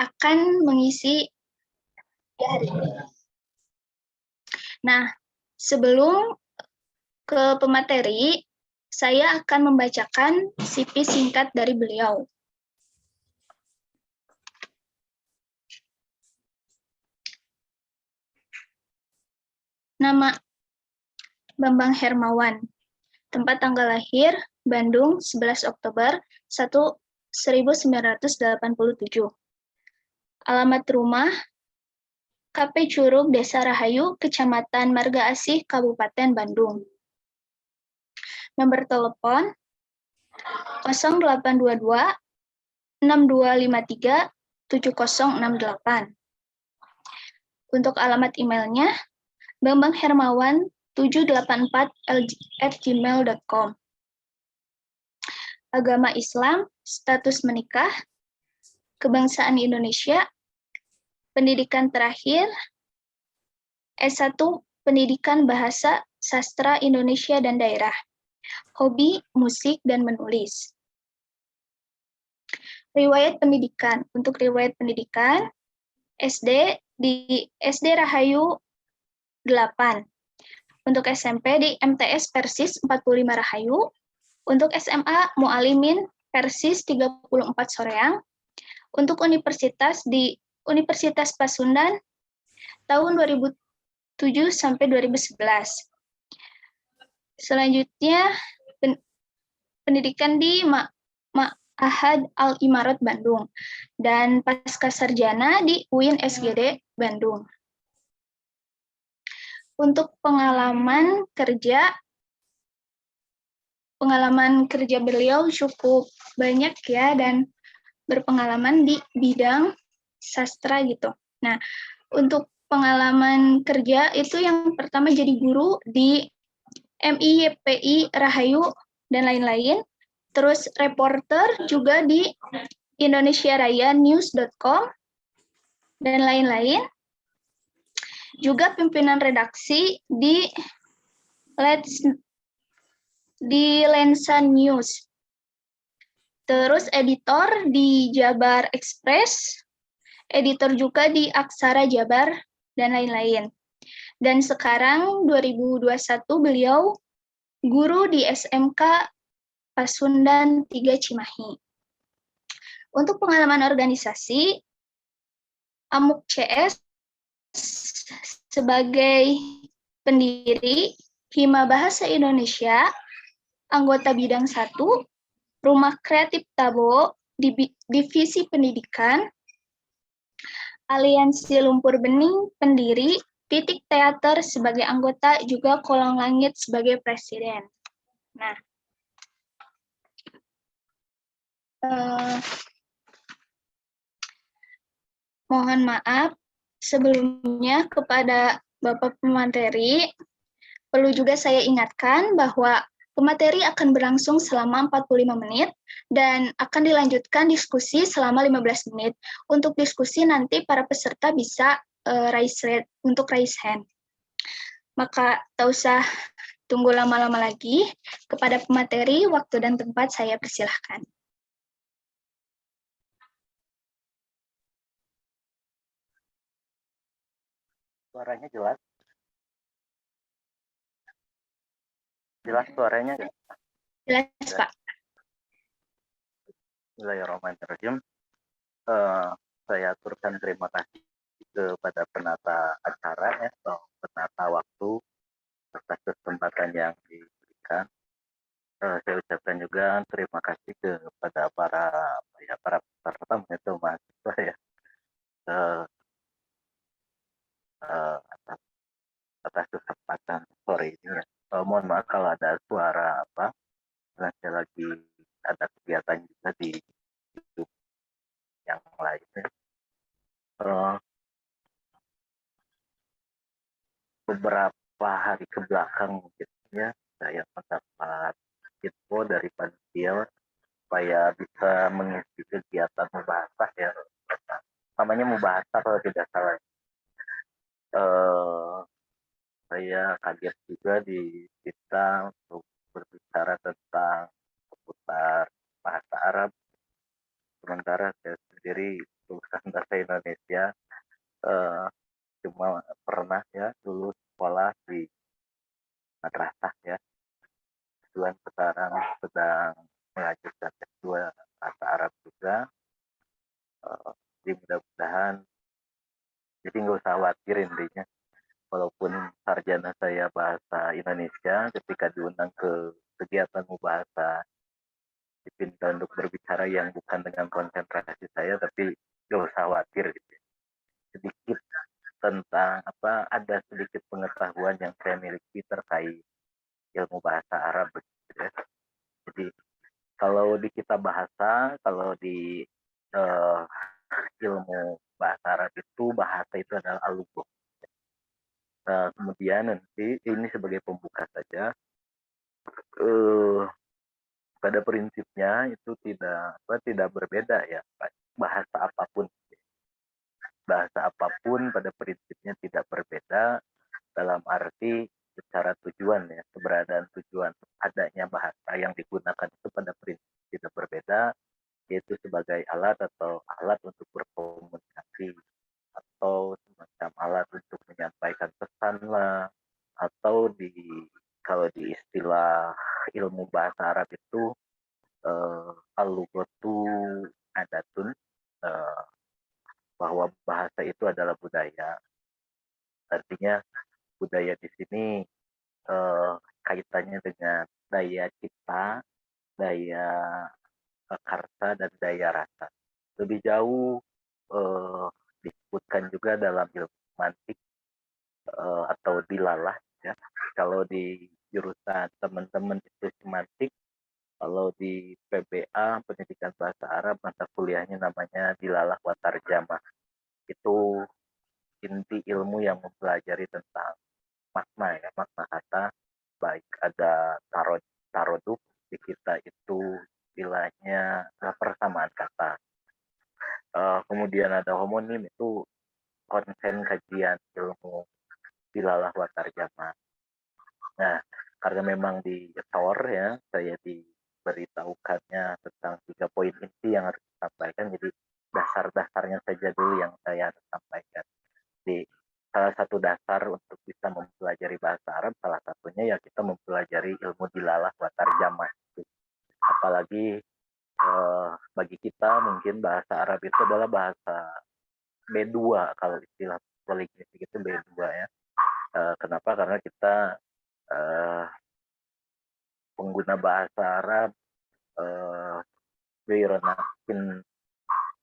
akan mengisi hari ini. Nah, sebelum ke pemateri, saya akan membacakan CV singkat dari beliau. Nama Bambang Hermawan. Tempat tanggal lahir Bandung 11 Oktober 1987. Alamat rumah KP Curug Desa Rahayu, Kecamatan Marga Asih, Kabupaten Bandung. Nomor telepon 0822 6253 7068. Untuk alamat emailnya bambanghermawan784@gmail.com. Agama Islam, status menikah, kebangsaan Indonesia, pendidikan terakhir, S1 Pendidikan Bahasa Sastra Indonesia dan Daerah, hobi musik dan menulis. Riwayat pendidikan, untuk riwayat pendidikan, SD di SD Rahayu 8. Untuk SMP di MTS Persis 45 Rahayu. Untuk SMA Mualimin Persis 34 Soreang. Untuk universitas di Universitas Pasundan tahun 2007 sampai 2011. Selanjutnya pendidikan di Ma'had Al-Imarat Bandung dan pasca sarjana di UIN SGD Bandung. Untuk pengalaman kerja beliau cukup banyak ya, dan berpengalaman di bidang sastra gitu. Nah, untuk pengalaman kerja itu yang pertama jadi guru di MIYPI Rahayu dan lain-lain. Terus reporter juga di indonesiaraya.news.com dan lain-lain. Juga pimpinan redaksi di Lensa News. Terus editor di Jabar Express, editor juga di Aksara Jabar, dan lain-lain. Dan sekarang 2021 beliau guru di SMK Pasundan 3 Cimahi. Untuk pengalaman organisasi, AMUK CS sebagai pendiri Hima Bahasa Indonesia, anggota bidang 1, Rumah Kreatif Tabo, Divisi Pendidikan, Aliansi Lumpur Bening, pendiri, Titik Teater sebagai anggota, juga Kolong Langit sebagai presiden. Nah, mohon maaf sebelumnya kepada Bapak pemateri. Perlu juga saya ingatkan bahwa pemateri akan berlangsung selama 45 menit dan akan dilanjutkan diskusi selama 15 menit. Untuk diskusi nanti para peserta bisa raise hand. Maka tak usah tunggu lama-lama lagi. Kepada pemateri, waktu dan tempat saya persilahkan. Suaranya jelas? Jelas suaranya nggak? Jelas, Pak. Bismillahirrahmanirrahim. Saya aturkan terima kasih kepada penata acara atau penata waktu atas kesempatan yang diberikan. Saya ucapkan juga terima kasih kepada para peserta atau mahasiswa ya, atas kesempatan sore ini ya. Mohon maaf kalau ada suara saya lagi ada kegiatan juga di YouTube yang lainnya. Beberapa hari ke belakang gitu ya, saya mendapat info dari panitia supaya bisa mengisi kegiatan mubahasah ya, namanya mubahasah kalau tidak salah. Saya kaget juga kita untuk berbicara tentang seputar bahasa Arab, sementara saya sendiri lulusan bahasa Indonesia. Eh, Cuma pernah ya dulu sekolah di madrasah ya. Kebetulan sekarang sedang melanjutkan S2 bahasa Arab juga. Jadi mudah-mudahan, jadi nggak usah khawatir intinya. Walaupun sarjana saya bahasa Indonesia, ketika diundang ke kegiatan bahasa, dipinta untuk berbicara yang bukan dengan konsentrasi saya, tapi nggak usah khawatir gitu. Sedikit tentang ada sedikit pengetahuan yang saya miliki terkait ilmu bahasa Arab gitu ya. Jadi kalau di kita bahasa, kalau di uh, ilmu bahasa Arab itu adalah al-lugah. Kemudian nanti ini sebagai pembuka saja, pada prinsipnya itu tidak berbeda ya, bahasa apapun pada prinsipnya tidak berbeda dalam arti secara tujuan ya, keberadaan tujuan adanya bahasa yang digunakan itu pada prinsip tidak berbeda, yaitu sebagai alat untuk berkomunikasi atau semacam alat untuk menyampaikan pesan lah, atau kalau di istilah ilmu bahasa Arab itu al-lughatu adatun, bahwa bahasa itu adalah budaya. Artinya budaya di sini kaitannya dengan daya cipta, daya karsa, dan daya rasa. Lebih jauh disebutkan juga dalam ilmu mantik atau dilalah ya. Kalau di jurusan teman-teman itu semantik, kalau di PBA pendidikan bahasa Arab mata kuliahnya namanya dilalah wa tarjamah. Itu inti ilmu yang mempelajari tentang makna ya, makna kata, baik ada taroduk di kita itu istilahnya persamaan kata. Kemudian ada homonim, itu konsen kajian ilmu dilalah wa tarjamah. Nah, karena memang di TOR ya, saya diberitahukannya tentang 3 poin inti yang harus disampaikan, jadi dasar-dasarnya saja dulu yang saya harus sampaikan. Di salah satu dasar untuk bisa mempelajari bahasa Arab, salah satunya ya kita mempelajari ilmu dilalah wa tarjamah. Apalagi bagi kita mungkin bahasa Arab itu adalah bahasa B2, kalau istilah poliglifik itu B2 ya. Kenapa? Karena kita pengguna bahasa Arab Bironakin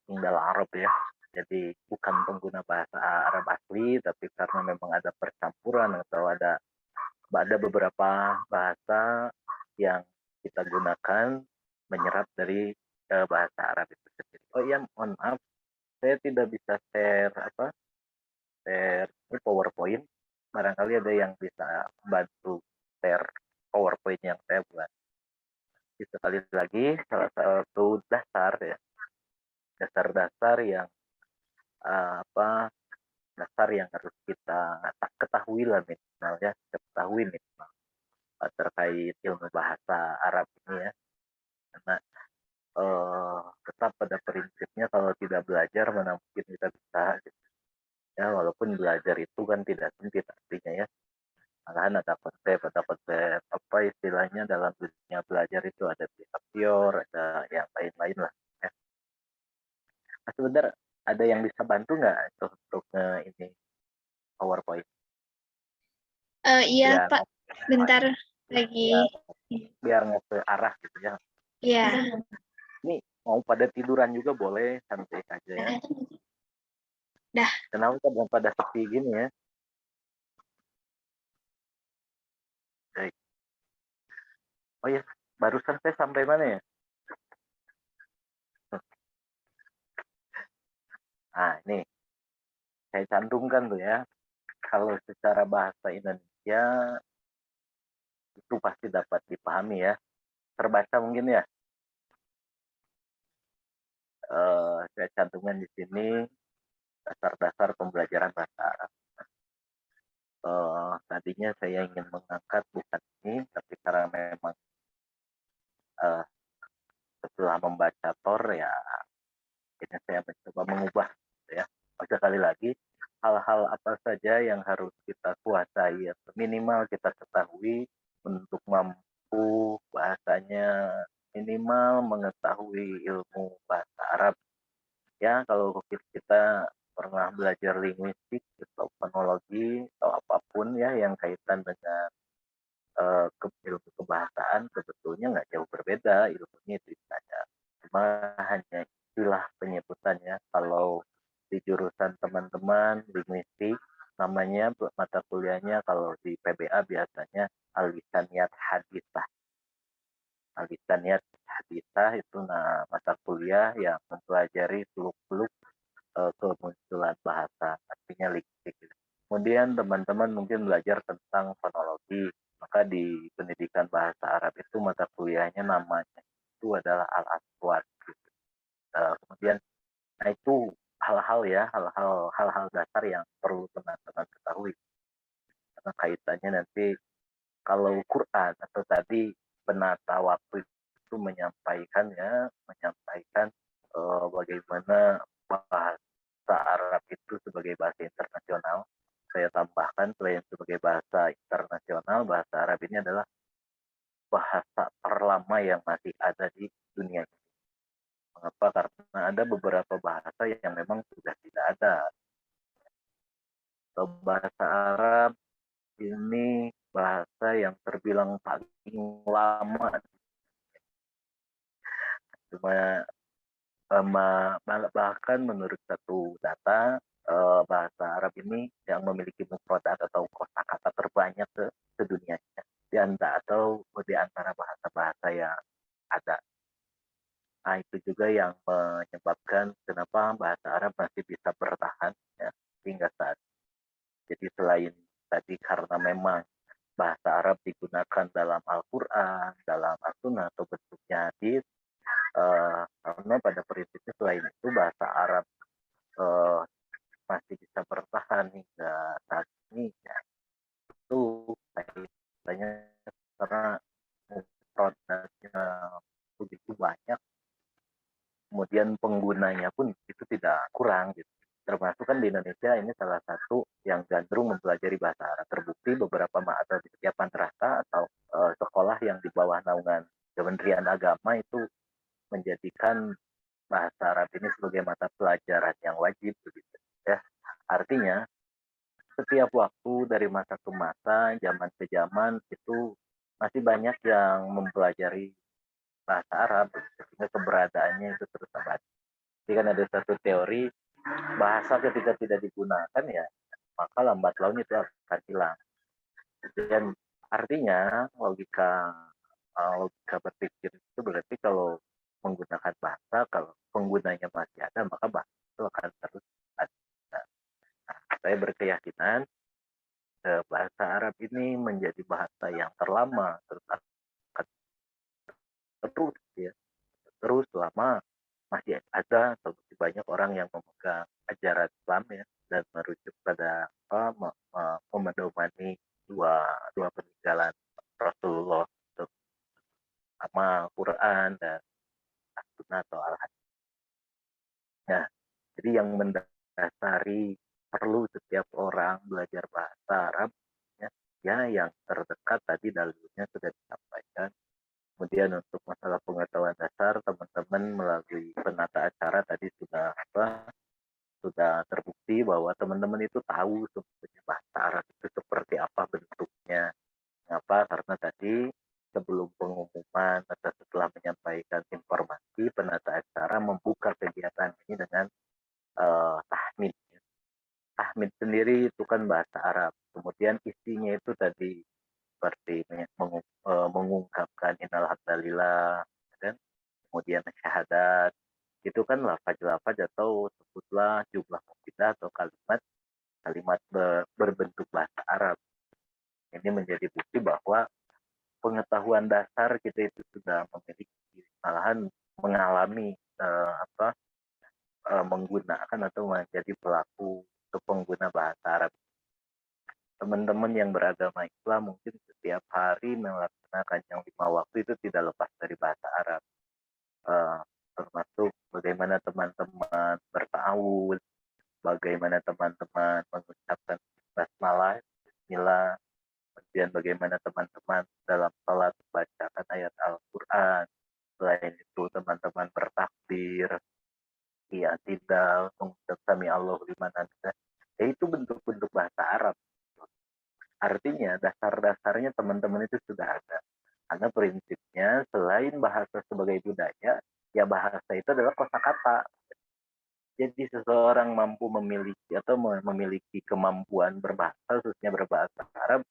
tinggal Arab ya. Jadi bukan pengguna bahasa Arab asli, tapi karena memang ada percampuran atau ada beberapa bahasa yang kita gunakan menyerap dari bahasa Arab itu sendiri. Oh iya, mohon maaf, saya tidak bisa share ini PowerPoint. Barangkali ada yang bisa bantu share PowerPoint yang saya buat. Sekali lagi, salah satu dasar yang dasar yang harus kita ketahui lah minimalnya, terkait ilmu bahasa Arab ini ya. Karena tetap pada prinsipnya kalau tidak belajar mana mungkin kita bisa gitu. Ya, walaupun belajar itu kan tidak sempit artinya ya. Malahan ada konsep apa istilahnya dalam dunia belajar itu ada behavior, ada yang lain-lain lah ya. Nah, sebentar, ada yang bisa bantu nggak untuk ini PowerPoint? Iya biar, Pak, bentar lagi. biar nggak ke arah gitu ya. Iya. Ini mau pada tiduran juga boleh, santai aja ya. Dah. Kenapa pada sepi gini ya? Baik. Oh ya, barusan saya sampai mana ya? Nah, ini saya cantumkan tuh ya. Kalau secara bahasa Indonesia itu pasti dapat dipahami ya. Terbaca mungkin ya. Saya cantumkan di sini dasar-dasar pembelajaran bahasa Arab. Tadinya saya ingin mengangkat bukan ini, tapi karena memang setelah membaca Tor ya Ini saya mencoba mengubah gitu ya. Sekali lagi, hal-hal apa saja yang harus kita kuasai atau minimal kita ketahui untuk mampu bahasanya, minimal mengetahui ilmu bahasa Arab. Ya, kalau kita pernah belajar linguistik atau fonologi atau apapun ya yang kaitan dengan ilmu kebahasaan, sebetulnya nggak jauh berbeda ilmunya itu saja. Cuma hanya istilah penyebutannya. Kalau di jurusan teman-teman linguistik, namanya mata kuliahnya kalau di PBA biasanya al-lisaniyat hadisah. Al-lisaniyat hadisah itu mata kuliah yang mempelajari seluk-beluk kemunculan bahasa, artinya linguistik. Kemudian teman-teman mungkin belajar tentang fonologi, maka di pendidikan bahasa Arab itu mata kuliahnya namanya itu adalah al-aswad. Kemudian, nah itu hal-hal ya, hal-hal dasar yang perlu teman-teman ketahui. Karena kaitannya nanti kalau Quran atau tadi penata waktu itu menyampaikan bagaimana bahasa Arab itu sebagai bahasa internasional. Saya tambahkan selain sebagai bahasa internasional, bahasa Arab ini adalah bahasa terlama yang masih ada di dunia ini. Mengapa? Karena ada beberapa bahasa yang memang sudah tidak ada. Bahasa Arab ini bahasa yang terbilang paling lama. Cuma bahkan menurut satu data bahasa Arab ini yang memiliki mufradat atau kosakata terbanyak ke dunia di antara bahasa-bahasa yang ada. Nah, itu juga yang menyebabkan kenapa bahasa Arab masih bisa bertahan ya, hingga saat ini. Jadi selain tadi karena memang bahasa Arab digunakan dalam Al-Quran, dalam As-Sunnah atau bentuknya hadis, karena pada prinsipnya selain itu bahasa Arab uh, masih bisa bertahan hingga saat ini ya, itu kaitannya karena produknya begitu banyak, kemudian penggunanya pun itu tidak kurang gitu. Termasuk kan di Indonesia ini salah satu yang gandrung mempelajari bahasa Arab. Terbukti beberapa atau di setiap madrasah atau sekolah yang di bawah naungan Kementerian Agama itu menjadikan bahasa Arab ini sebagai mata pelajaran yang wajib begitu ya. Artinya setiap waktu dari masa ke masa, zaman ke zaman itu masih banyak yang mempelajari bahasa Arab sehingga keberadaannya itu terus abadi. Jadi kan ada satu teori bahasa ketika tidak digunakan ya maka lambat laun itu akan hilang. Dan artinya logika berpikir itu berarti kalau menggunakan bahasa, kalau penggunanya masih ada maka bahasa itu akan terus ada. Nah, saya berkeyakinan bahasa Arab ini menjadi bahasa yang terlama terus akan terus ya terus selama masih ada atau masih banyak orang yang memegang ajaran Islam ya dan merujuk pada memedomani dua dua peninggalan Rasulullah untuk sama Quran dan As-Sunnah atau Al-Hadis. Nah, jadi yang mendasari perlu setiap orang belajar bahasa Arab ya, ya yang terdekat tadi dalilnya sudah disampaikan. Kemudian untuk masalah pengetahuan dasar teman-teman melalui penata acara tadi sudah terbukti bahwa teman-teman itu tahu sebetulnya bahasa Arab itu seperti apa bentuknya. Mengapa? Karena tadi sebelum pengumuman atau setelah menyampaikan informasi, penata acara membuka kegiatan ini dengan tahmid. Tahmid sendiri itu kan bahasa Arab. Kemudian isinya itu tadi seperti mengungkapkan innal hamdalillah, kan? Kemudian syahadat, itu kan lafaz-lafaz atau sebutlah jumlah mufidah atau kalimat berbentuk bahasa Arab. Ini menjadi bukti bahwa pengetahuan dasar kita itu sudah memiliki, malahan mengalami menggunakan atau menjadi pelaku atau pengguna bahasa Arab. Teman-teman yang beragama Islam mungkin setiap hari melaksanakan yang 5 waktu itu tidak lepas dari bahasa Arab. termasuk bagaimana teman-teman bertawud, bagaimana teman-teman mengucapkan basmalah, bismillah, kemudian bagaimana teman-teman dalam salat membacakan ayat Al-Quran, selain itu teman-teman bertakbir, i'tidal, mengucap sami Allahu liman hamidah, itu bentuk-bentuk bahasa Arab. Artinya dasar-dasarnya teman-teman itu sudah ada. Karena prinsipnya selain bahasa sebagai budaya, ya bahasa itu adalah kosakata. Jadi seseorang mampu memiliki atau memiliki kemampuan berbahasa, khususnya berbahasa Arab,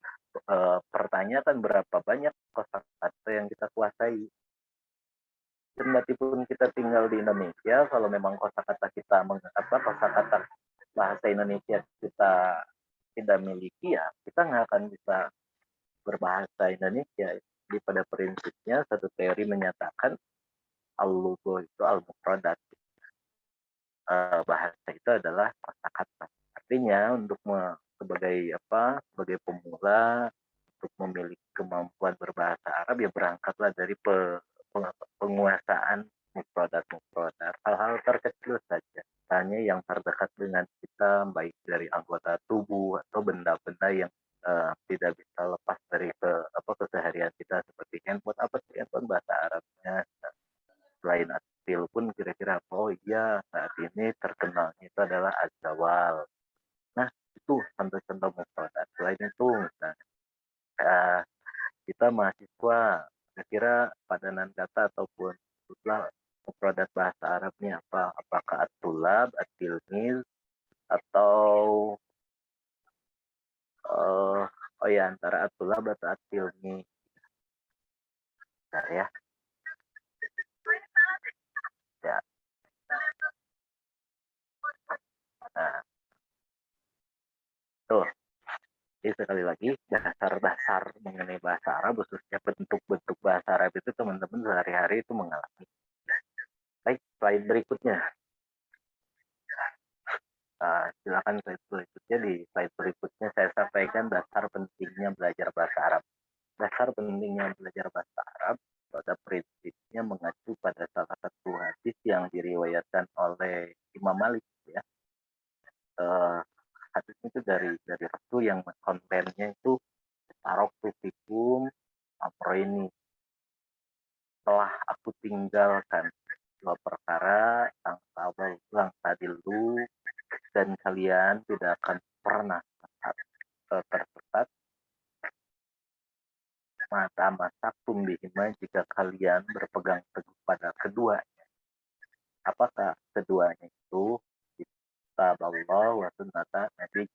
pertanyakan berapa banyak kosakata yang kita kuasai. Kendatipun kita tinggal di Indonesia, kalau memang kosakata kita kosakata bahasa Indonesia kita tidak miliki, ya kita nggak akan bisa berbahasa Indonesia. Jadi pada prinsipnya satu teori menyatakan al-lugha itu al-mufradat. Bahasa itu adalah kosakata. Artinya untuk sebagai pemula untuk memiliki kemampuan berbahasa Arab, ya berangkatlah dari penguasaan mufradat, hal-hal terkecil saja. Hanya yang terdekat dengan kita, baik dari anggota tubuh atau benda-benda yang tidak bisa lepas dari keseharian kita, seperti handphone. Apa sih handphone bahasa Arabnya? Selain atil pun kira-kira oh iya saat ini terkenalnya itu adalah azawal. Nah itu contoh-contoh mufradat. Selain itu misalnya kita mahasiswa, kira-kira padanan kata ataupun mufradat bahasa Arabnya apa? Apakah at-tulab, at-tilmiz, atau oh ya antara at-tulab atau at-tilmiz. Nah, ya. Ya. Nah, tuh. Jadi sekali lagi dasar-dasar mengenai bahasa Arab, khususnya bentuk-bentuk bahasa Arab itu teman-teman sehari-hari itu mengalami. Baik, slide berikutnya. Silakan slide berikutnya. Di slide berikutnya saya sampaikan dasar pentingnya belajar bahasa Arab. Dasar pentingnya belajar bahasa Arab pada prinsipnya mengacu pada salah satu hadis yang diriwayatkan oleh Imam Malik, ya. Hadis itu dari Rasul yang kontennya itu taroktu fikum amroini, telah aku tinggalkan dua perkara yang tadilu dan kalian tidak akan pernah tersesat mata masakum bihima jika kalian berpegang teguh pada keduanya. Apakah keduanya itu? Kitab Allah wa sunnata Nabi.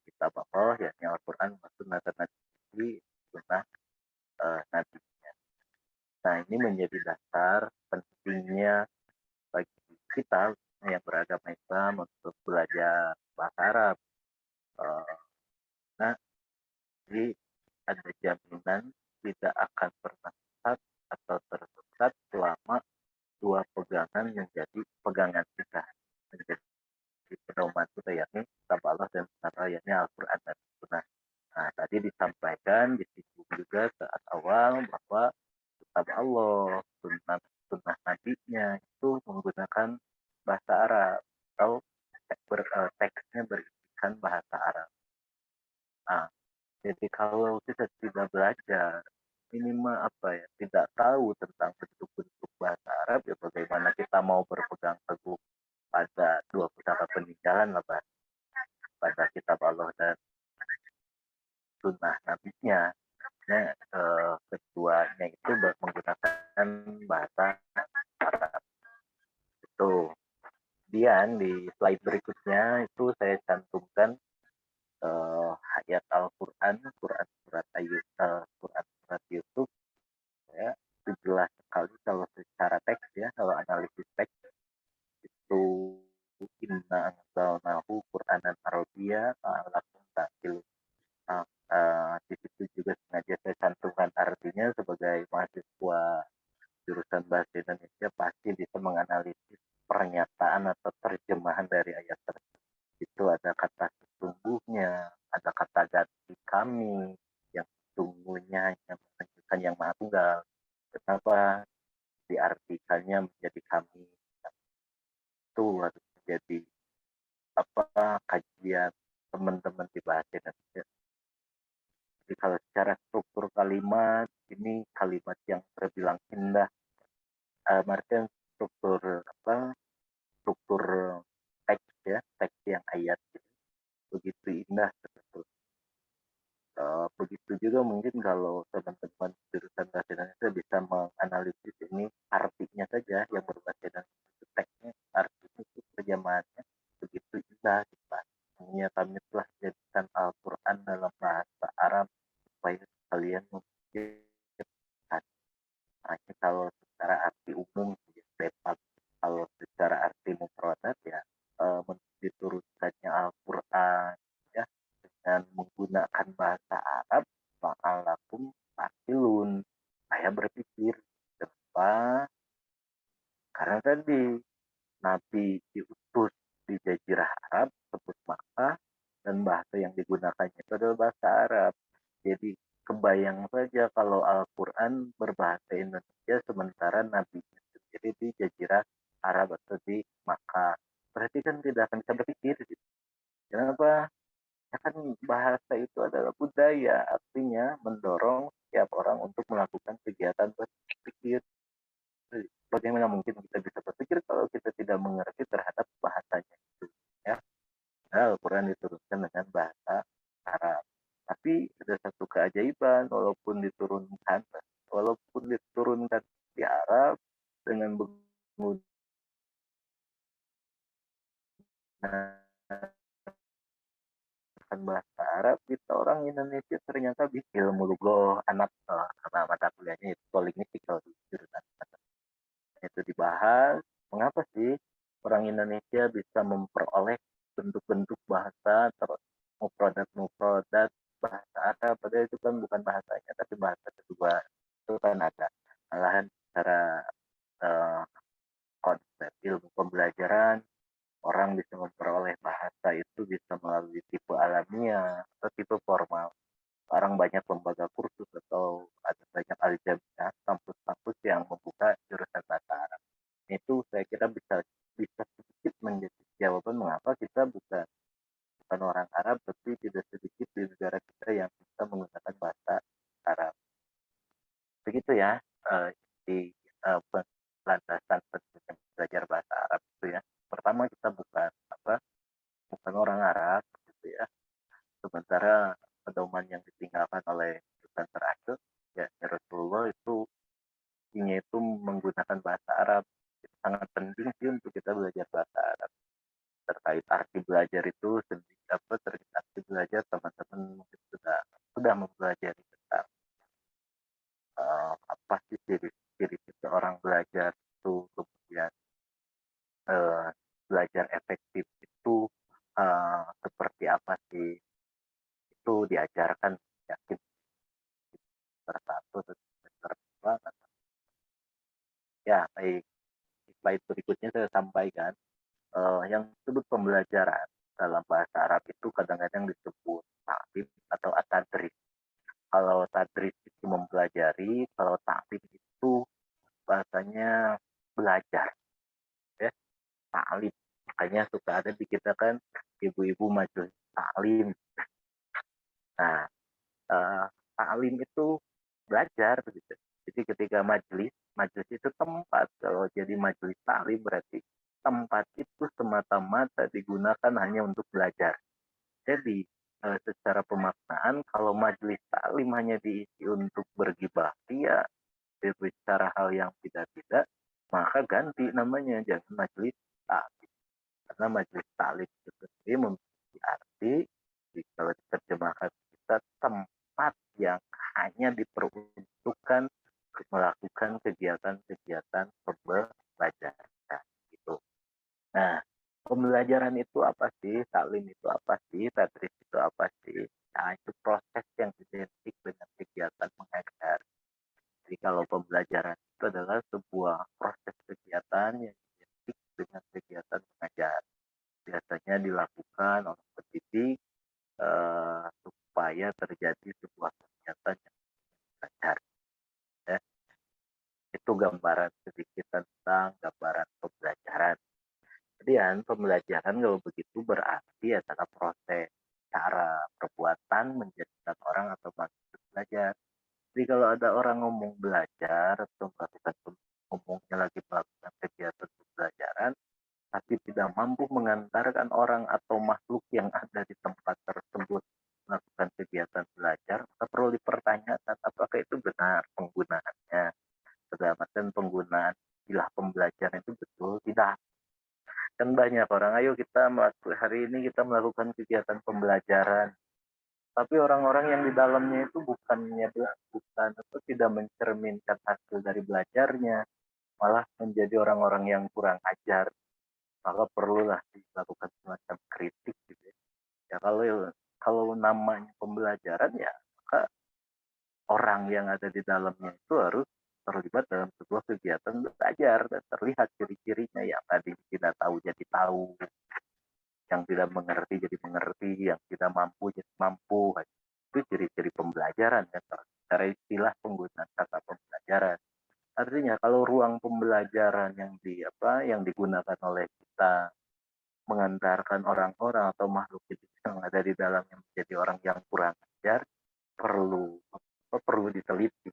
Kitab Allah yakni Al-Quran wa sunnata Nabi, sunnah Nabi. Nah ini menjadi dasar pentingnya bagi kita yang beragama Islam untuk belajar bahasa Arab. Nah, jadi ada jaminan tidak akan pernah sesat atau tersesat selama dua pegangan menjadi pegangan kita, menjadi pedoman kita, yakni kitab Allah dan sunnah, yakni Al-Quran dan Sunnah. Nah, tadi disampaikan di situ juga saat awal bahwa kitab Allah, sunnah Nabi-nya itu menggunakan bahasa Arab atau teksnya berisikan bahasa Arab. Nah, jadi kalau kita tidak belajar, minimal tidak tahu tentang bentuk-bentuk bahasa Arab, ya bagaimana kita mau berpegang teguh pada dua pusaka peninggalan lah, pada kitab Allah dan sunnah Nabi-nya. Keduanya itu menggunakan bahasa Arab. Itu. Kemudian di slide berikutnya itu saya cantumkan ayat Al-Quran, Quran surat Yusuf, ya, itu jelas sekali kalau secara teks, ya, kalau analisis teks itu inna anzalnahu Qur'anan Arabiyya lakum ta'qil. Di situ juga sengaja saya cantumkan artinya sebagai mahasiswa jurusan bahasa Indonesia pasti bisa menganalisis pernyataan atau terjemahan dari ayat tersebut. Itu ada kata sesungguhnya, ada kata ganti kami, yang sesungguhnya hanya menunjukkan yang maha tunggal. Kenapa diartikannya menjadi kami? kajian teman-teman di bahasa Indonesia. Jadi kalau secara struktur kalimat, ini kalimat yang terbilang indah. Artian struktur struktur teks ya, teks yang ayat gitu. Begitu indah sebetulnya. Begitu juga mungkin kalau teman-teman jurusan bahasa Indonesia bisa menganalisis ini artinya saja yang berbahasa Indonesia, teksnya, artinya itu terjemahannya begitu indah gitu. Hanya kami telah jadikan Al-Quran dalam bahasa Arab supaya kalian memikirkan. Hanya kalau secara arti umum depan, kalau secara arti mufradat ya diturunkannya Al-Quran ya dengan menggunakan bahasa Arab ma'alakum fakilun. Saya berpikir kenapa? Karena tadi Nabi diutus di Jazirah Arab sebut Makkah dan bahasa yang digunakannya itu adalah bahasa Arab. Jadi kebayang saja kalau Al-Quran berbahasa Indonesia sementara Nabi sendiri di Jazirah Arab atau di Makkah. Berarti kan tidak akan bisa berpikir. Gitu. Kenapa? Ya kan bahasa itu adalah budaya, artinya mendorong setiap orang untuk melakukan kegiatan berpikir. Bagaimana mungkin kita bisa berpikir kalau kita tidak mengerti terhadap bahasanya itu? Ya, Al-Quran diturunkan dengan bahasa Arab. Tapi ada satu keajaiban, walaupun diturunkan di Arab dengan menggunakan bahasa Arab, kita orang Indonesia ternyata bisa ilmu lugoh anak karena mata kuliahnya itu linguistikal di jurusan itu dibahas. Mengapa sih orang Indonesia bisa memperoleh bentuk-bentuk bahasa terus mufradat bahasa Arab, padahal itu kan bukan bahasanya tapi bahasa kedua. Itu kan ada malahan secara uh, konsep ilmu pembelajaran orang bisa memperoleh bahasa itu bisa melalui tipe alamiah atau tipe formal. Sekarang banyak lembaga kursus atau ada banyak aljamiah kampus-kampus yang membuka jurusan bahasa Arab. Itu saya kira bisa bisa sedikit menjadi jawaban mengapa kita bukan orang Arab, tapi tidak sedikit di negara kita yang bisa menggunakan bahasa Arab. Begitu ya di landasan pentingnya belajar bahasa Arab itu ya. Pertama kita bukan orang Arab gitu ya. Sementara pedoman yang ditinggalkan oleh jurusan terakhir ya Rasulullah itu ini itu menggunakan bahasa Arab. Itu sangat penting sih untuk kita belajar bahasa Arab. Terkait arti belajar itu terkait arti belajar teman-teman mungkin sudah mempelajari tentang apa sih ciri seseorang belajar itu, kemudian belajar efektif itu seperti apa sih, itu diajarkan yakin semester 1 atau semester 2. Ya baik, slide berikutnya saya sampaikan yang disebut pembelajaran dalam bahasa Arab itu kadang-kadang disebut ta'lim atau at-tadris. Kalau tadris itu mempelajari, kalau ta'lim itu bahasanya belajar ya, ta'lim. Makanya suka ada di kita kan ibu-ibu majelis ta'lim. Nah, ta'lim itu belajar begitu. Jadi ketika majelis itu tempat. Kalau jadi majelis ta'lim berarti tempat itu semata-mata digunakan hanya untuk belajar. Jadi secara pemaknaan kalau majelis ta'lim hanya diisi untuk bergibah, ya berbicara hal yang tidak-tidak, maka ganti namanya, jangan majelis ta'lim. Karena majelis ta'lim itu sendiri memiliki arti, kalau diterjemahkan kita tempat yang hanya diperuntukkan untuk melakukan kegiatan-kegiatan pembelajaran gitu. Nah, pembelajaran itu apa sih? Taklim itu apa sih? Tadris itu apa sih? Nah, itu proses yang identik dengan kegiatan mengajar. Jadi kalau pembelajaran itu adalah sebuah proses kegiatan yang identik dengan kegiatan mengajar. Biasanya dilakukan oleh pendidik supaya terjadi sebuah kegiatan yang mengajar. Ya. Itu gambaran sedikit tentang gambaran pembelajaran. Kemudian pembelajaran kalau begitu berarti ada orang ngomong belajar atau melakukan ngomongnya lagi melakukan kegiatan pembelajaran, tapi tidak mampu mengantarkan orang atau makhluk yang ada di tempat tersebut melakukan kegiatan belajar, maka perlu dipertanyakan apakah itu benar penggunaannya. Dalam artian penggunaan istilah pembelajaran itu betul tidak. Kan banyak orang, ayo kita hari ini kita melakukan kegiatan pembelajaran. Tapi orang-orang yang di dalamnya itu bukan atau tidak mencerminkan hasil dari belajarnya, malah menjadi orang-orang yang kurang ajar. Maka perlulah dilakukan semacam kritik gitu ya. Ya kalau namanya pembelajaran ya maka orang yang ada di dalamnya itu harus terlibat dalam sebuah kegiatan belajar dan terlihat ciri-cirinya yang tadi tidak tahu jadi tahu, yang tidak mengerti jadi mengerti, yang tidak mampu jadi mampu. Itu ciri-ciri pembelajaran kan secara istilah penggunaan kata pembelajaran. Artinya kalau ruang pembelajaran yang digunakan oleh kita mengantarkan orang-orang atau makhluk hidup yang ada di dalamnya menjadi orang yang kurang ajar, perlu diteliti.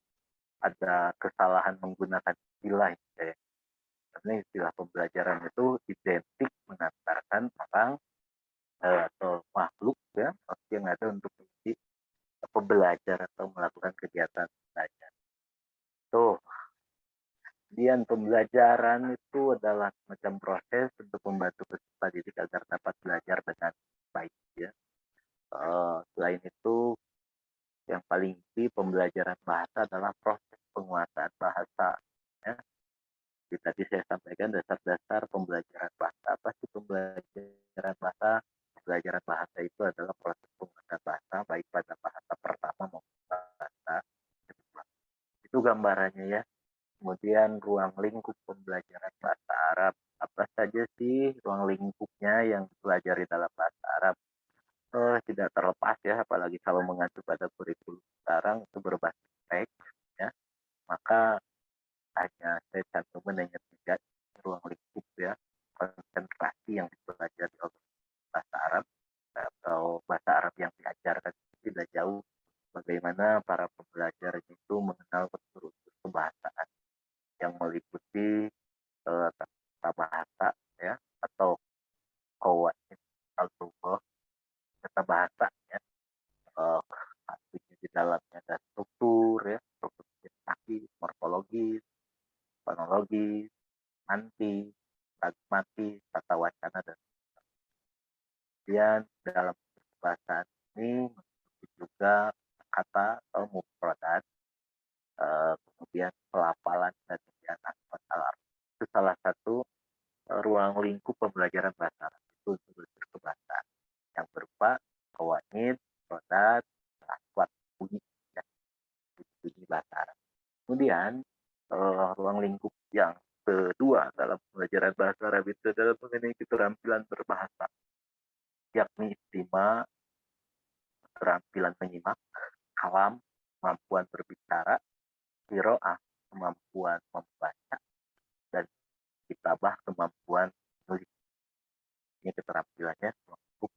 Ada kesalahan menggunakan istilah ya. Karena istilah pembelajaran itu identik mengantarkan orang atau makhluk ya yang ada untuk menjadi pembelajar atau melakukan kegiatan belajar. Tuh, kemudian pembelajaran itu adalah semacam proses untuk membantu peserta didik agar dapat belajar dengan baik ya. Selain itu, yang paling inti pembelajaran bahasa adalah proses penguasaan bahasa. Ya. Jadi tadi saya sampaikan dasar-dasar pembelajaran bahasa. Apa sih pembelajaran bahasa? Pembelajaran bahasa itu adalah proses penguasaan bahasa baik pada bahasa pertama maupun bahasa kedua. Itu gambarannya ya. Kemudian ruang lingkup pembelajaran bahasa Arab. Apa saja sih ruang lingkupnya yang dipelajari dalam bahasa Arab? Tidak terlepas ya, apalagi kalau mengacu pada kurikulum sekarang itu berbasis teks, ya. Maka hanya saya cantumkan hanya 3 ruang lingkup ya, konsentrasi yang dipelajari oleh bahasa Arab atau bahasa Arab yang diajarkan tidak jauh bagaimana para pembelajar itu mengenal unsur-unsur kebahasaan yang meliputi tata bahasa ya atau qawaid al-lughah, tata bahasa ya, artinya di dalamnya ada struktur ya, struktur sintaksis, morfologis, fonologis, anti, pragmatis, tata wacana dan kemudian dalam bahasa ini juga kata atau mufradat, kemudian pelafalan dan kemudian asal alam. Itu salah satu ruang lingkup pembelajaran bahasa Arab itu untuk kebahasaan yang berupa qawaid, rodat, aswat, bunyi, ya, bunyi bahasa Arab. Kemudian ruang lingkup yang kedua dalam pembelajaran bahasa Arab itu adalah mengenai keterampilan berbahasa, yakni istima, keterampilan menyimak, kalam, kemampuan berbicara, qiraah, kemampuan membaca, dan kitabah, kemampuan menulis. Ini keterampilannya untuk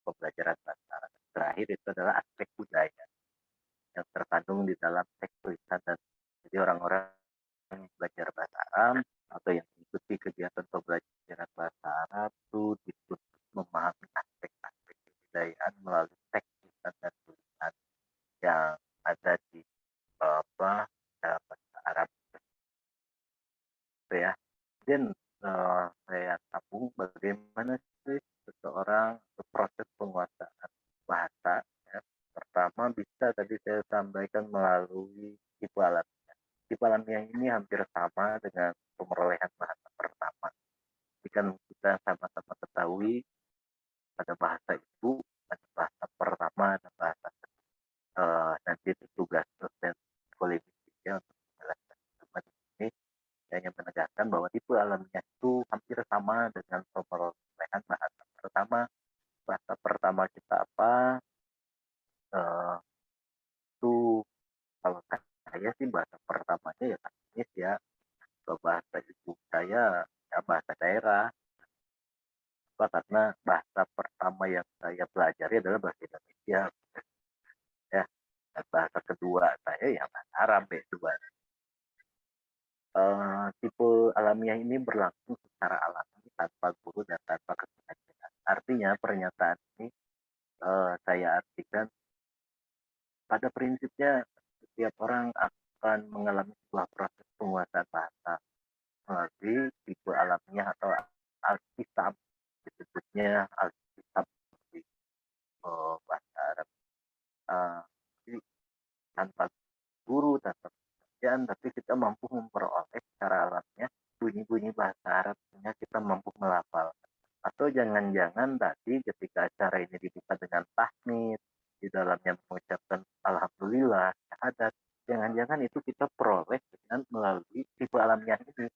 pembelajaran bahasa Arab. Terakhir itu adalah aspek budaya yang terkandung di dalam teks tulisan dan jadi orang-orang yang belajar bahasa Arab atau yang mengikuti kegiatan pembelajaran bahasa Arab itu dituntut memahami aspek-aspek kebudayaan melalui teks tulisan dan tulisan yang ada di dalam bahasa Arab itu ya. Dan saya sambung bagaimana sih seseorang proses penguasaan bahasa ya. Pertama bisa tadi saya sampaikan melalui tipe alatnya. Tipe alatnya ini hampir sama dengan pemerolehan bahasa pertama. Jika kita sama-sama ketahui pada bahasa itu ada bahasa pertama, ada bahasa nanti itu tugas dosen politik ya untuk menjelaskan teman ini. Saya hanya menegaskan bahwa tipe alamiah itu hampir sama dengan pemerolehan bahasa pertama. Bahasa pertama kita apa? Itu kalau saya sih bahasa pertamanya ya Inggris ya. Kalau bahasa ibu saya ya bahasa daerah. Karena bahasa pertama yang saya pelajari adalah bahasa Indonesia. Ya, dan bahasa kedua saya ya bahasa Arab B2. Tipe alamiah ini berlangsung secara alami tanpa guru dan tanpa kesengajaan. Artinya pernyataan ini saya artikan pada prinsipnya setiap orang akan mengalami sebuah proses penguasaan bahasa melalui tipe alamiah atau alkitab, disebutnya alkitab di bahasa Arab. Jadi tanpa guru, tanpa pekerjaan, tapi kita mampu memperoleh secara alamiah bunyi-bunyi bahasa Arab sehingga kita mampu melafal. Atau jangan-jangan tadi ketika acara ini dibuka dengan tahmid, di dalamnya mengucapkan alhamdulillah, syahadat, jangan-jangan itu kita peroleh dengan melalui tipe alamiah ini,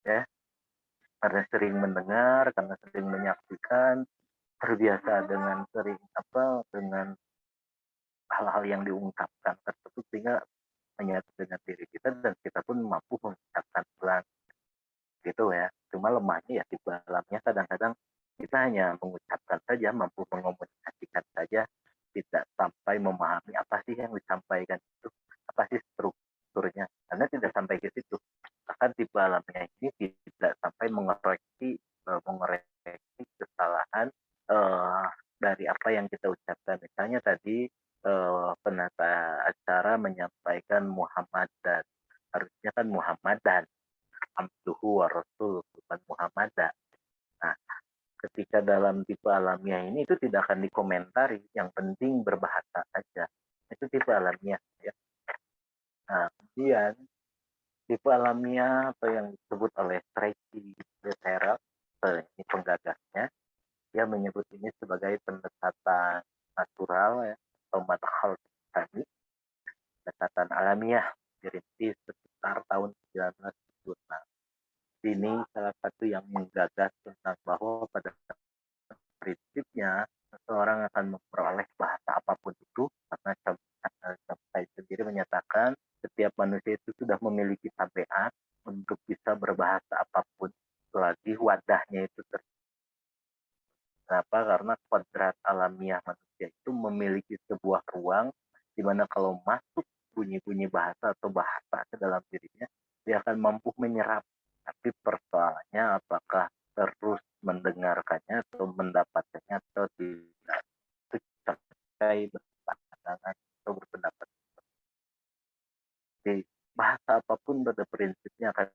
ya. Karena sering mendengar, karena sering menyaksikan, terbiasa dengan dengan hal-hal yang diungkapkan tersebut sehingga menyatu dengan diri kita dan kita pun mampu mengucapkan pelan gitu ya. Cuma lemahnya ya di dalamnya kadang-kadang kita hanya mengucapkan saja, mampu mengomunikasikan saja, tidak sampai memahami apa sih yang disampaikan itu, apa sih strukturnya, karena tidak sampai ke situ. Bahkan di dalamnya ini tidak sampai mengoreksi kesalahan dari apa yang kita ucapkan. Misalnya tadi penata acara menyampaikan Muhammadan, harusnya kan Muhammadan, abduhu wa rasul, bukan Muhammadan. Nah, ketika dalam tipe alamiah ini itu tidak akan dikomentari, yang penting berbahasa saja. Itu tipe alamiah ya. Nah, kemudian tipe alamiah atau yang disebut oleh Tracy Becerra, ini penggagasnya, dia menyebut ini sebagai pendekatan natural ya, atau madkhal tadi, pendekatan alamiah, dirintis sekitar tahun 1976. Ini salah satu yang menggagas tentang bahwa pada prinsipnya seseorang akan memperoleh bahasa apapun itu karena saya sendiri menyatakan setiap manusia itu sudah memiliki tabiat untuk bisa berbahasa apapun selagi wadahnya itu Kenapa? Karena kodrat alamiah manusia itu memiliki sebuah ruang di mana kalau masuk bunyi-bunyi bahasa atau bahasa ke dalam dirinya, dia akan mampu menyerap. Tapi persoalannya apakah terus mendengarkannya atau mendapatkannya atau tidak. Itu terkait berpandangan atau berpendapat. Jadi bahasa apapun pada prinsipnya akan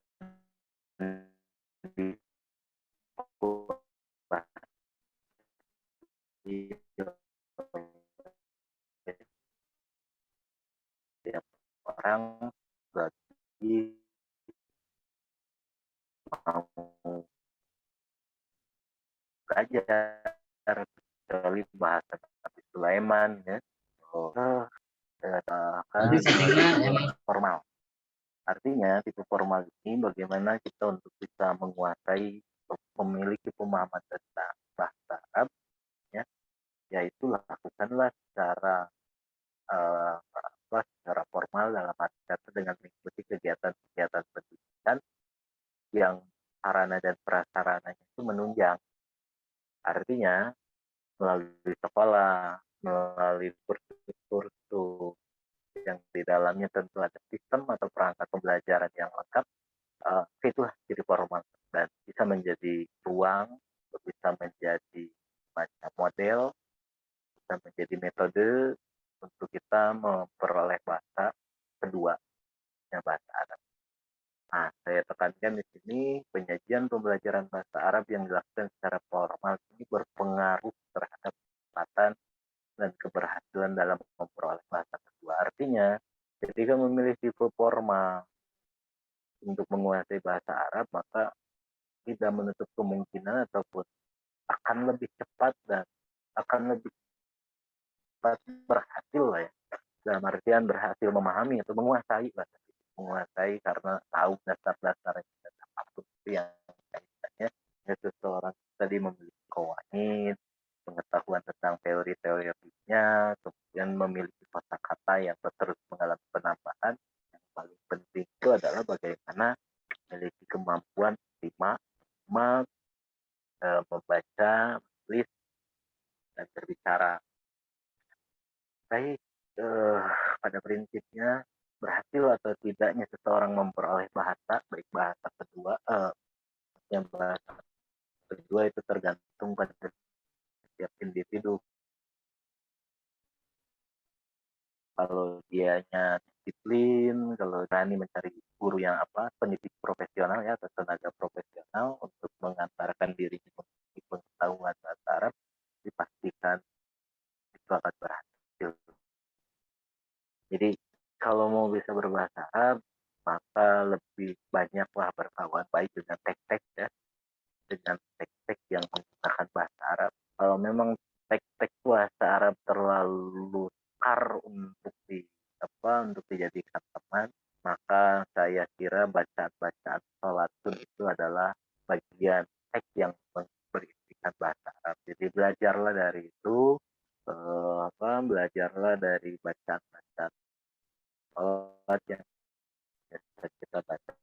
setiap orang bagi mau belajar kecuali bahasa Nabi Sulaiman ya. Formal. Artinya tipe formal ini bagaimana kita untuk bisa menguasai, memiliki pemahaman tentang bahasa Arab, ya, yaitu lakukanlah secara formal dalam arti kata dengan mengikuti kegiatan-kegiatan pendidikan yang sarana dan prasarananya itu menunjang. Artinya melalui sekolah, melalui kursus-kursus yang di dalamnya tentu ada sistem atau perangkat pembelajaran yang lengkap, itulah ciri formal dan bisa menjadi ruang, bisa menjadi macam model, bisa menjadi metode untuk kita memperoleh bahasa kedua, yang bahasa Arab. Nah, saya tekankan di sini penyajian pembelajaran bahasa Arab yang dilakukan secara formal ini berpengaruh terhadap kecepatan dan keberhasilan dalam memperoleh bahasa kedua. Artinya, ketika memilih tipe formal untuk menguasai bahasa Arab, maka tidak menutup kemungkinan ataupun akan lebih cepat dan akan lebih cepat berhasil lah ya. Dalam artian berhasil memahami atau menguasai bahasa menguasai karena tahu dasar-dasarnya dan apapun itu yang kaitannya ya seseorang tadi memiliki kawanit, pengetahuan tentang teori-teorinya, kemudian memiliki kata-kata yang terus mengalami penambahan. Yang paling penting itu adalah bagaimana memiliki kemampuan membaca, menulis, dan berbicara. Baik, pada prinsipnya berhasil atau tidaknya seseorang memperoleh bahasa, baik bahasa kedua, yang bahasa kedua itu tergantung pada setiap individu. Kalau dianya disiplin, kalau berani mencari guru yang pendidik profesional ya atau tenaga profesional untuk mengantarkan dirinya memiliki pengetahuan bahasa Arab, dipastikan itu akan berhasil. Jadi kalau mau bisa berbahasa Arab, maka lebih banyaklah berkawan baik dengan teks-teks ya, dengan teks-teks yang menggunakan bahasa Arab. Kalau memang teks-teks bahasa Arab terlalu sukar untuk dijadikan teman, maka saya kira bacaan-bacaan salatun itu adalah bagian teks yang berisikan bahasa Arab. Jadi belajarlah dari itu, belajarlah dari bacaan-bacaan salat yang biasa kita baca,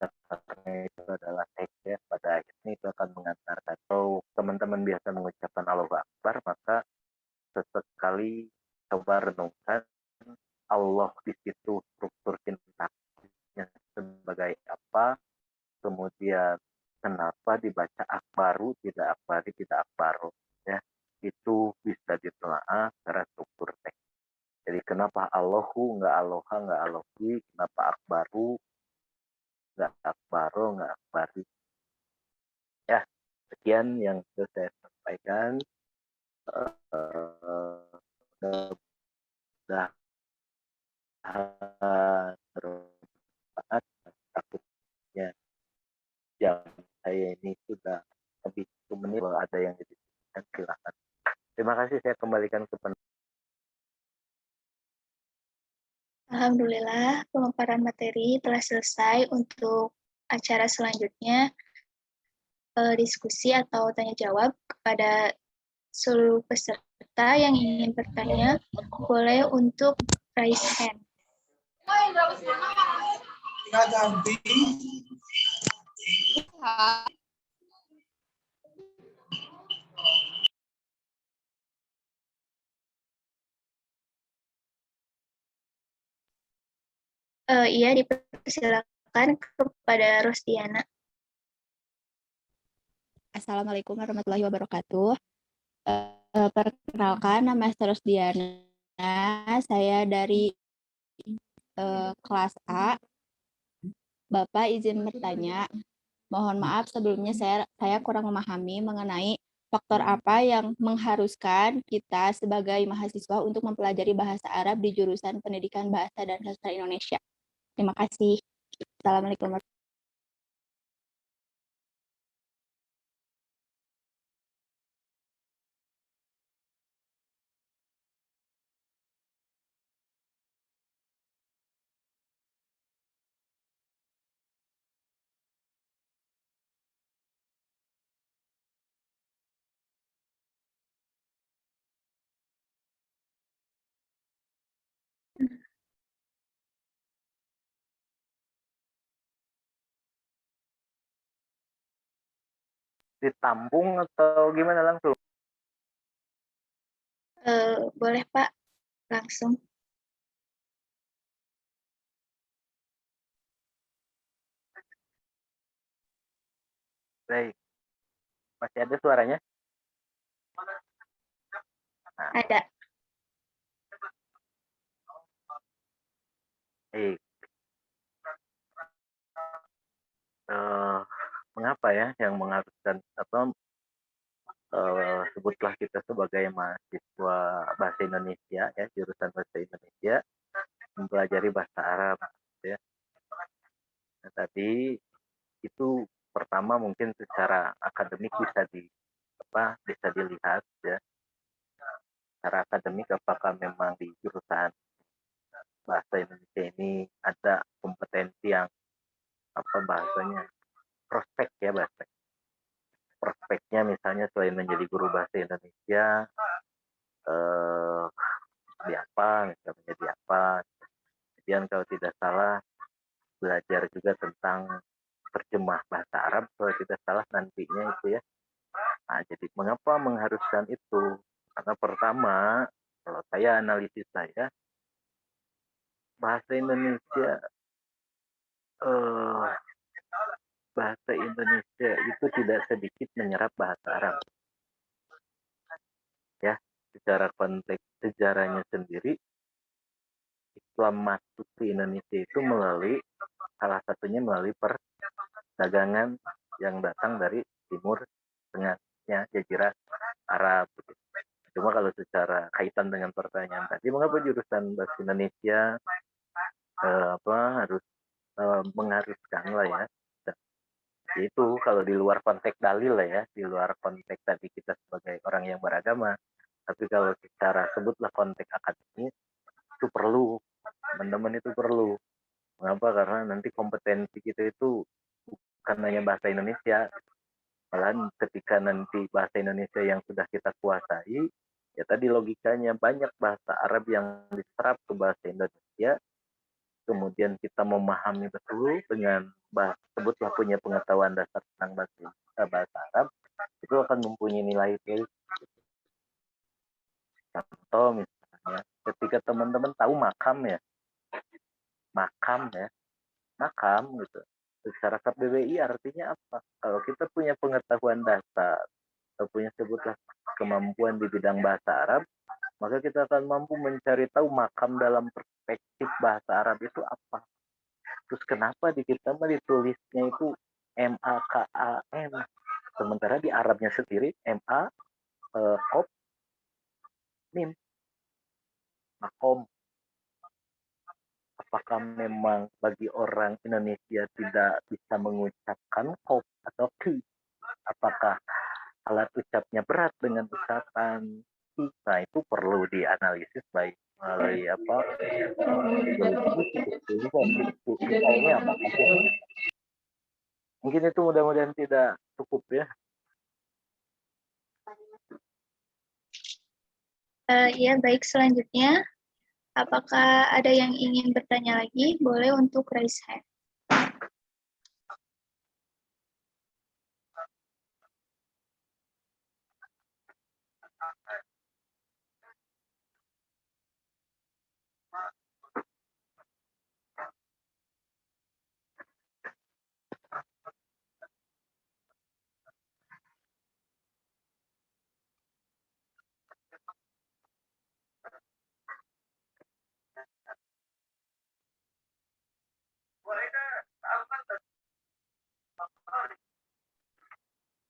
karena itu adalah teks ya, pada akhirnya itu akan mengantarkan. Kalau teman-teman biasa mengucapkan Allahu Akbar, maka sesekali coba renungkan Allah di situ, struktur sintaksisnya sebagai apa, kemudian kenapa dibaca akbaru tidak akbari tidak akbaru ya, itu bisa ditelaah secara struktur teks. Jadi kenapa Allahu nggak aloha nggak alohi, kenapa akbaru nggak akbaro nggak akbari ya. Sekian yang bisa saya sampaikan. Mudah-mudahan bermanfaat. Takutnya jam saya ini sudah lebih 1 menit. Kalau ada yang didiskusikan silakan. Terima kasih, saya kembalikan ke Alhamdulillah, pemaparan materi telah selesai. Untuk acara selanjutnya, diskusi atau tanya jawab kepada seluruh peserta yang ingin bertanya, boleh untuk raise hand. Iya, dipersilakan kepada Rosdiana. Assalamualaikum warahmatullahi wabarakatuh. Perkenalkan, nama saya Rosdiana. Saya dari kelas A. Bapak izin bertanya. Mohon maaf sebelumnya saya kurang memahami mengenai faktor apa yang mengharuskan kita sebagai mahasiswa untuk mempelajari bahasa Arab di jurusan Pendidikan Bahasa dan Sastra Indonesia. Terima kasih. Assalamualaikum warahmatullahi wabarakatuh. ditampung atau gimana langsung? Boleh Pak, langsung. Baik, masih ada suaranya? Nah, Ada. baik. Mengapa ya yang mengharuskan atau sebutlah kita sebagai mahasiswa bahasa Indonesia ya, jurusan bahasa Indonesia, mempelajari bahasa Arab ya. Nah, tadi itu pertama mungkin secara akademik bisa dilihat ya, secara akademik apakah memang di jurusan bahasa Indonesia ini ada kompetensi yang bahasanya prospek ya, bahasa prospeknya misalnya selain menjadi guru bahasa Indonesia di apa, misalnya menjadi apa. Kemudian kalau tidak salah belajar juga tentang terjemah bahasa Arab kalau tidak salah nantinya itu ya. Nah, jadi mengapa mengharuskan itu? Karena pertama, kalau saya analisis saya, bahasa Indonesia eh, bahasa Indonesia itu tidak sedikit menyerap bahasa Arab ya. Secara konteks sejarahnya sendiri, Islam masuk ke Indonesia itu melalui salah satunya melalui perdagangan yang datang dari timur tengahnya Jazirah Arab. Cuma kalau secara kaitan dengan pertanyaan tadi, mengapa jurusan bahasa Indonesia harus mengharuskan lah ya. Itu kalau di luar konteks dalil lah ya, di luar konteks tadi kita sebagai orang yang beragama. Tapi kalau secara sebutlah konteks akademis, itu perlu, teman-teman itu perlu. Mengapa? Karena nanti kompetensi kita itu bukan hanya bahasa Indonesia, malahan ketika nanti bahasa Indonesia yang sudah kita kuasai, ya tadi logikanya banyak bahasa Arab yang diserap ke bahasa Indonesia, kemudian kita memahami betul dengan sebutlah punya pengetahuan dasar tentang bahasa Arab, itu akan mempunyai nilai plus. Contoh misalnya, ketika teman-teman tahu makam gitu. Secara KBBI artinya apa? Kalau kita punya pengetahuan dasar atau punya sebutlah kemampuan di bidang bahasa Arab, maka kita akan mampu mencari tahu makam dalam perspektif bahasa Arab itu apa. Terus kenapa di kita ditulisnya itu MAKAM, sementara di Arabnya sendiri MA kop mim makom. Apakah memang bagi orang Indonesia tidak bisa mengucapkan kop atau ki? Apakah alat ucapnya berat dengan ucapan ki? Nah, itu perlu dianalisis baik melalui ini apa aja. Mungkin itu mudah-mudahan tidak cukup ya. Ya, baik, selanjutnya. Apakah ada yang ingin bertanya lagi? Boleh untuk raise hand.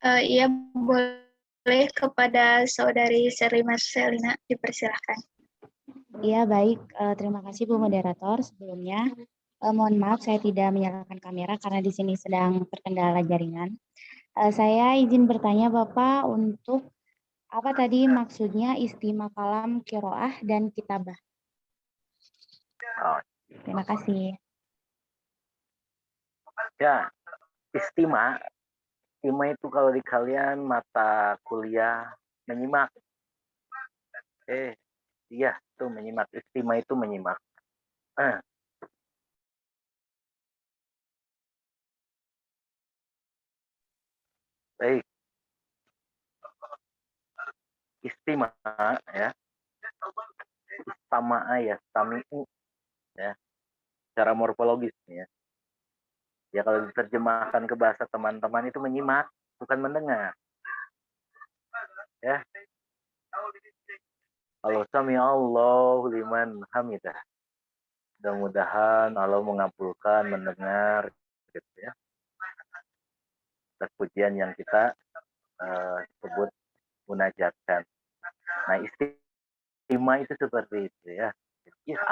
Iya, boleh kepada saudari Sherly Marcelina, dipersilahkan. Iya, baik. Terima kasih Bu Moderator. Sebelumnya, mohon maaf saya tidak menyalakan kamera karena di sini sedang terkendala jaringan. Saya izin bertanya Bapak untuk apa tadi maksudnya istimewa kalam kiroah dan kitabah? Terima kasih. Ya, istimewa itu kalau di kalian mata kuliah menyimak. Iya, itu menyimak. Istimewa itu menyimak. Baik. Istimewa ya. Istama'a ya, sami'u ya. Secara morfologis ya. Ya kalau diterjemahkan ke bahasa teman-teman itu menyimak, bukan mendengar. Ya. Kalau sami Allahu liman hamidah. Mudah-mudahan Allah mengabulkan mendengar gitu ya. Pujian yang kita sebut munajatkan. Nah, istimewa itu seperti itu ya.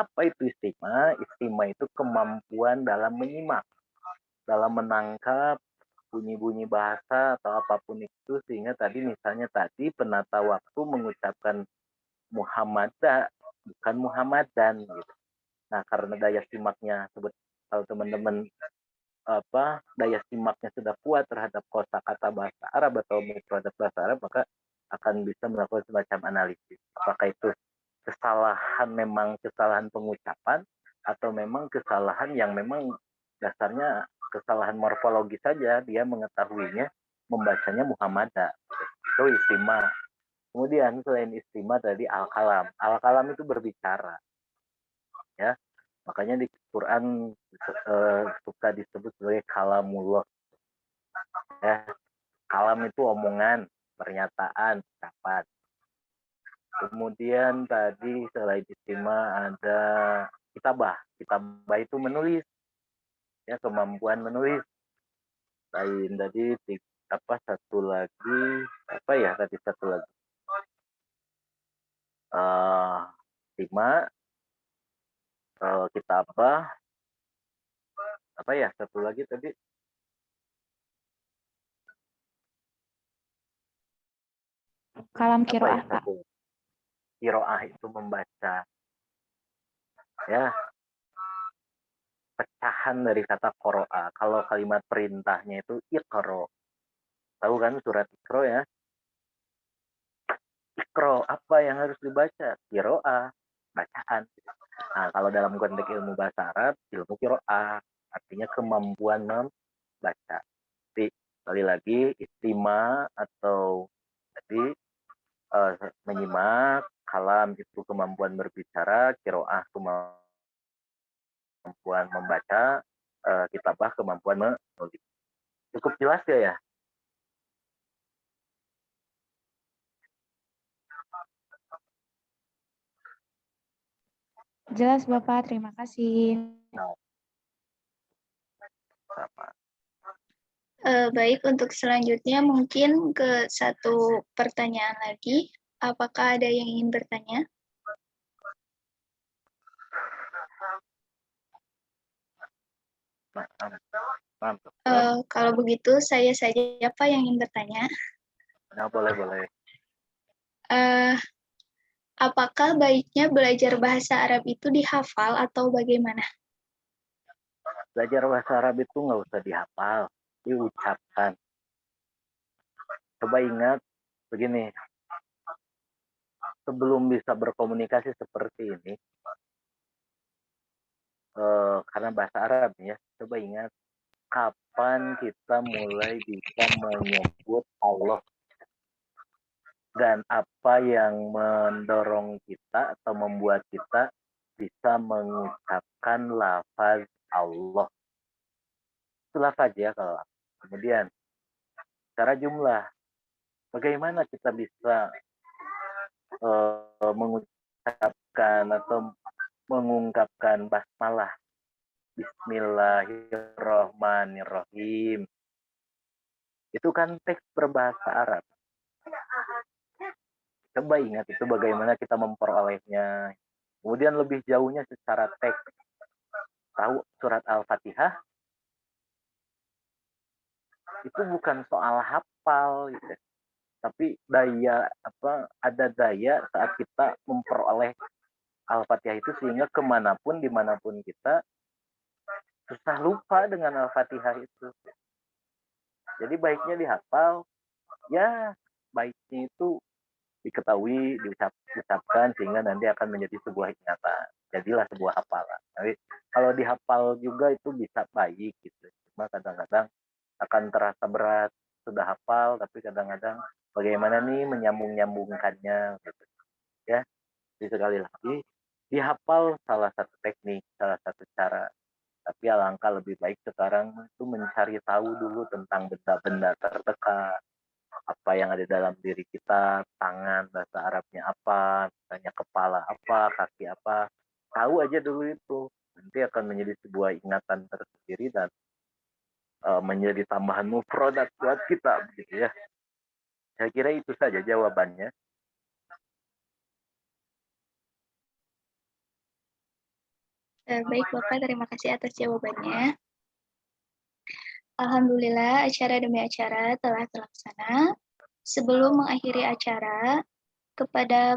Apa itu istimewa? Istimewa itu kemampuan dalam menyimak, dalam menangkap bunyi-bunyi bahasa atau apapun itu, sehingga tadi misalnya penata waktu mengucapkan Muhammadah bukan Muhammadan gitu. Nah, karena daya simaknya kalau teman-teman daya simaknya sudah kuat terhadap kosakata bahasa Arab atau terhadap bahasa Arab, maka akan bisa melakukan semacam analisis. Apakah itu memang kesalahan pengucapan atau memang kesalahan yang memang dasarnya kesalahan morfologi saja, dia mengetahuinya membacanya Muhammadah. Itu istimewa. Kemudian selain istimewa tadi al-kalam. Al-kalam itu berbicara. Ya. Makanya di Quran suka disebut sebagai kalamullah. Ya, kalam itu omongan, pernyataan, ucapan. Kemudian tadi selain istimewa ada kitabah. Kitabah itu menulis, ya, kemampuan menulis. Lain tadi satu lagi apa ya tadi satu lagi lima kitabah apa ya satu lagi tadi Kalam apa ya kiroah, Pak. satu kiroah itu membaca, ya, pecahan dari kata qoro'a. Kalau kalimat perintahnya itu iqro, tahu kan surat Iqro ya. Iqro, apa yang harus dibaca? Kiro'a, bacaan. Nah, kalau dalam konteks ilmu bahasa Arab, ilmu kiro'a, artinya kemampuan membaca. Jadi, sekali lagi, istima atau tadi menyimak, kalam itu kemampuan berbicara, kiro'ah kemampuan membaca, kitabah kemampuan menulis. Cukup jelas ya? Jelas Bapak, terima kasih. Baik, untuk selanjutnya mungkin ke satu pertanyaan lagi. Apakah ada yang ingin bertanya? Kalau begitu, saya saja Pak yang ingin bertanya. Nah, boleh. Apakah baiknya belajar bahasa Arab itu dihafal atau bagaimana? Belajar bahasa Arab itu nggak usah dihafal, diucapkan. Coba ingat begini, sebelum bisa berkomunikasi seperti ini, karena bahasa Arab ya, coba ingat kapan kita mulai bisa menyebut Allah dan apa yang mendorong kita atau membuat kita bisa mengucapkan lafaz Allah. Itu lafaz ya kalau. Kemudian secara jumlah, bagaimana kita bisa mengucapkan atau mengungkapkan basmalah, Bismillahirrahmanirrahim. Itu kan teks berbahasa Arab. Coba ingat itu bagaimana kita memperolehnya. Kemudian lebih jauhnya secara teks. Tahu surat Al-Fatihah? Itu bukan soal hafal gitu. Tapi ada daya saat kita memperoleh Al-Fatihah itu sehingga dimanapun kita susah lupa dengan Al-Fatihah itu. Jadi baiknya dihafal, ya baiknya itu diketahui, diucapkan sehingga nanti akan menjadi sebuah ingatan. Jadilah sebuah hafalan. Tapi kalau dihafal juga itu bisa baik gitu. Cuma kadang-kadang akan terasa berat, sudah hafal tapi kadang-kadang bagaimana nih menyambung-nyambungkannya gitu. Ya. Jadi sekali lagi, dihafal salah satu teknik, salah satu cara. Tapi alangkah lebih baik sekarang itu mencari tahu dulu tentang benda-benda terdekat, apa yang ada dalam diri kita, tangan, bahasa Arabnya apa, misalnya kepala apa, kaki apa. Tahu aja dulu itu. Nanti akan menjadi sebuah ingatan tersendiri dan menjadi tambahan mufradat buat kita, begitu ya. Saya kira itu saja jawabannya. Baik Bapak, terima kasih atas jawabannya. Alhamdulillah, acara demi acara telah terlaksana. Sebelum mengakhiri acara, kepada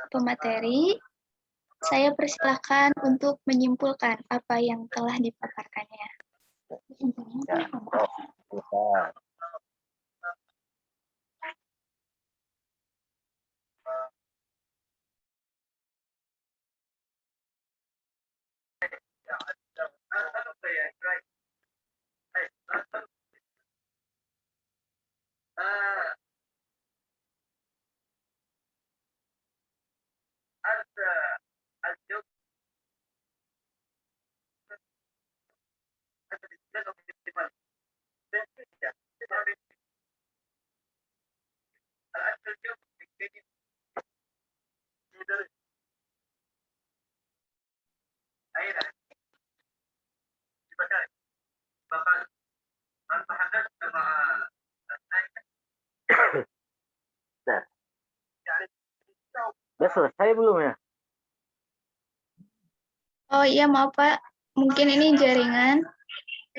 pemateri, saya persilahkan untuk menyimpulkan apa yang telah dipaparkannya. Ya, kita Nah, udah selesai belum ya? Oh iya, maaf Pak. Mungkin ini jaringan.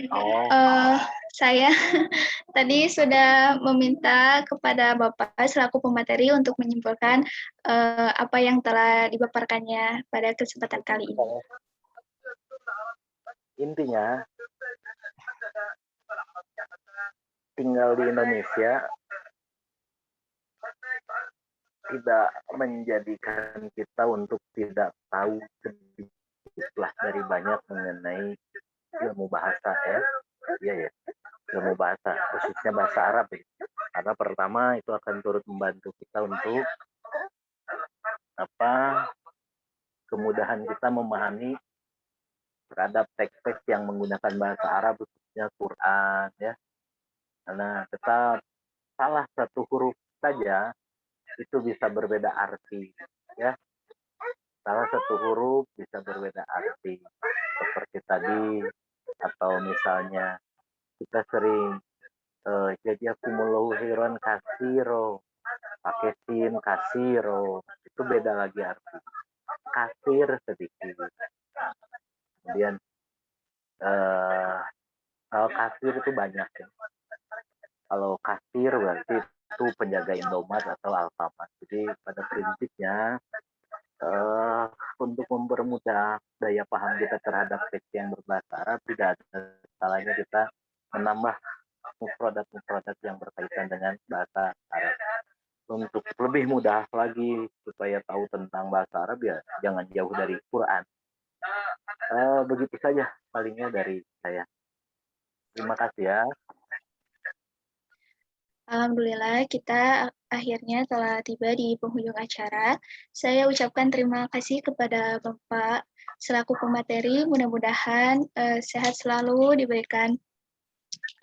Oh, Saya tadi sudah meminta kepada Bapak selaku pemateri untuk menyimpulkan apa yang telah dipaparkannya pada kesempatan kali ini. intinya tinggal di Indonesia tidak menjadikan kita untuk tidak tahu sedikitlah dari banyak mengenai ilmu bahasa ya. Iya ya, ilmu bahasa, khususnya bahasa Arab ya. Karena pertama itu akan turut membantu kita untuk kemudahan kita memahami terhadap teks-teks yang menggunakan bahasa Arab, khususnya Quran ya. Karena kita salah satu huruf saja itu bisa berbeda arti ya. Salah satu huruf bisa berbeda arti seperti tadi, atau misalnya kita sering jadi aku meluhiron kasiro, pakai sin kasiro, itu beda lagi arti. Kasir sedikit. Kemudian kalau kasir itu banyak ya. Kalau kasir berarti itu penjaga Indomaret atau Alfamart. Jadi pada prinsipnya untuk mempermudah daya paham kita terhadap teks yang berbahasa Arab, tidak ada salahnya kita menambah mufradat-mufradat yang berkaitan dengan bahasa Arab. Untuk lebih mudah lagi supaya tahu tentang bahasa Arab ya jangan jauh dari Quran. Begitu saja palingnya dari saya. Terima kasih ya. Alhamdulillah, kita akhirnya telah tiba di penghujung acara. Saya ucapkan terima kasih kepada Bapak selaku pemateri. Mudah-mudahan sehat selalu, diberikan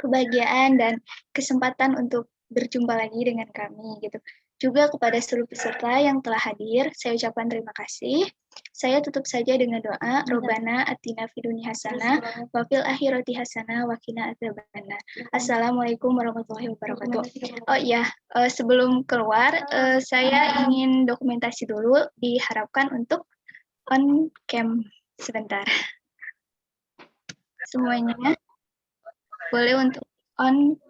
kebahagiaan dan kesempatan untuk berjumpa lagi dengan kami gitu. Juga kepada seluruh peserta yang telah hadir, saya ucapkan terima kasih. Saya tutup saja dengan doa, Robbana atina fid dunya hasanah wa fil akhirati hasanah wa qina adzabannar. Assalamualaikum warahmatullahi wabarakatuh. Oh iya, sebelum keluar saya ingin dokumentasi dulu, diharapkan untuk on cam sebentar. Semuanya boleh untuk on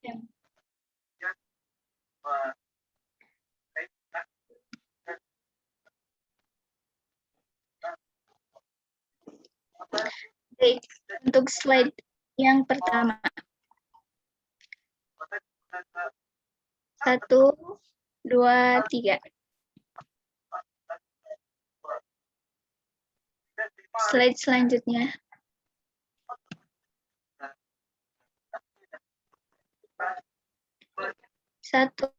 cam. Baik, untuk slide yang pertama. 1, 2, 3. Slide selanjutnya. 1,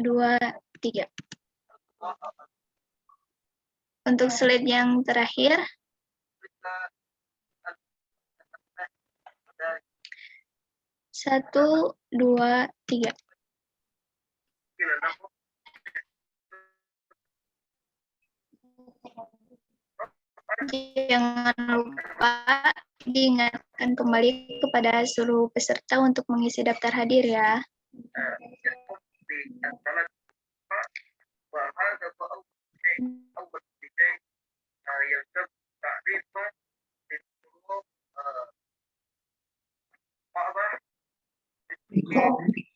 2, 3. Untuk slide yang terakhir. 1, 2, 3. Jangan lupa diingatkan kembali kepada seluruh peserta untuk mengisi daftar hadir ya.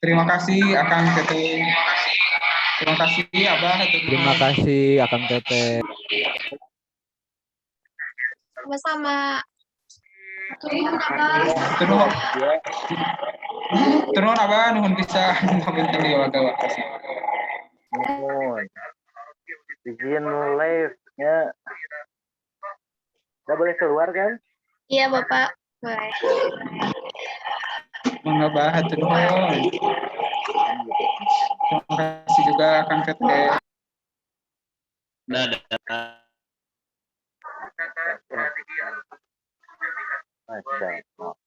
Terima kasih Akang Teteh. Terima kasih Abah. Terima kasih Akang Teteh. Sama-sama. Turun. Turun Abah nuhun pisan. Penting di waktu-waktu. Mohon izin live-nya. Udah boleh keluar kan? Iya Bapak, boleh. Mangga Bah, turun. Terima kasih juga Akang Teteh. Dadah. Masya Allah.